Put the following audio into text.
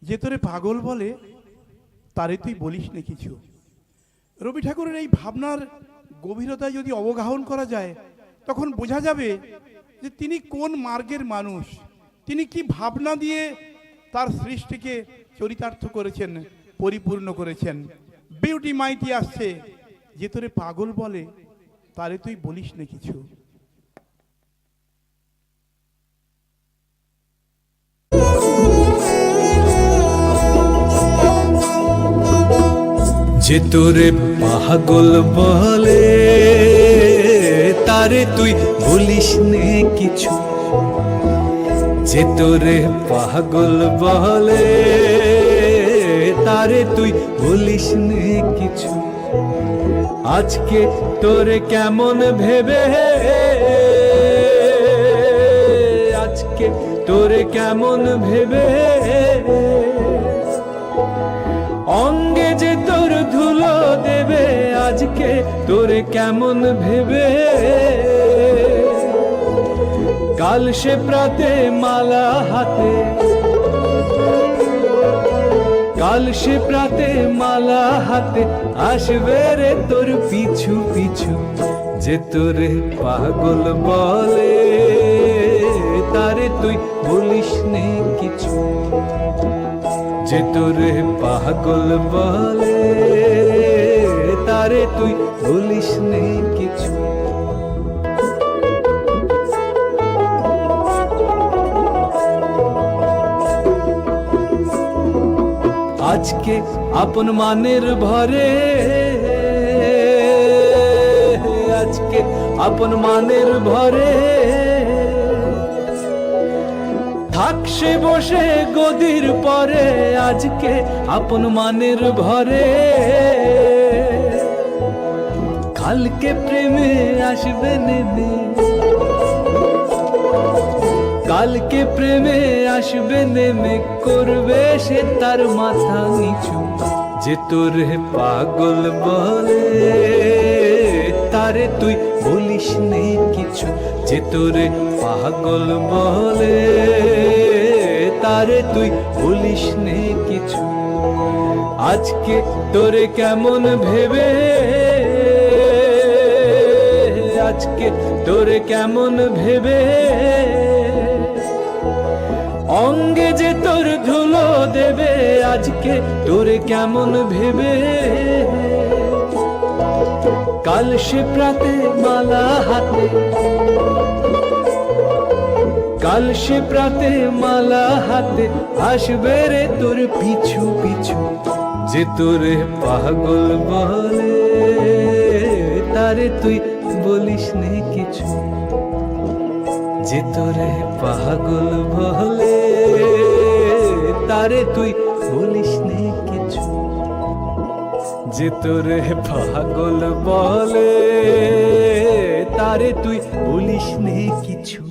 যে তোরে পাগল বলে তারে তুই বলিস না কিছু। রবি ঠাকুরের এই ভাবনার গভীরতায় যদি অবগাহন করা যায় তখন বোঝা যাবে যে তিনি কোন মার্গের মানুষ, তিনি কি ভাবনা দিয়ে তার সৃষ্টিকে চরিতার্থ করেছেন, পরিপূর্ণ করেছেন। বিউটি মাইটি আসছে, যে তোরে পাগল বলে তারে তুই বলিস না কিছু। যে তোরে পাগল বলে তারে তুই বলিস নে কিছু। যে তোরে পাগল বলে তারে তুই বলিস নে কিছু। আজকে তোরে কেমন ভেবে, আজকে তোরে কেমন ভেবে, অঙ্গে যে তোর ধুলো দেবে আজকে তোরে কেমন ভেবে। কাল সে প্রাতে মালা হাতে, কাল সে প্রাতে মালা হাতে আসবে রে তোর পিছু পিছু। যে তোরে পাগল বলে তারে তুই বলিস নে কিছু। যে তোরে পাগল বলে তারে তুই বলিস নে কিছু। আজকে আপন মানের ভরে, আজকে আপন মানের ভরে থাকছে বসে গদির পরে। আজকে আপন মানের ভরে কালকে প্রেমে আসবে নেমে, কালকে প্রেমে আসবে নেমে করবে সে তার মাথা নিচু। যে তোরে পাগল বলে তারে তুই বলিস নে কিছু। যে তোরে পাগল বলে তারে তুই বলিস নে কিছু। আজকে তোরে কেমন ভেবে, আজকে তোরে কেমন ভেবে, অঙ্গে যে তোর ধুলো দেবে আজকে তোরে কেমন ভেবে। কাল সে প্রাতে মালা হাতে, কাল সে প্রাতে মালা হাতে আসবে রে তোর পিছু পিছু। যে তোরে পাগল বলে তারে তুই বলিস নে কিছু। যে তোরে পাগল বলে তারে তুই বলিস নে কিছু। যে তোরে পাগল বলে তারে তুই বলিস নে কিছু।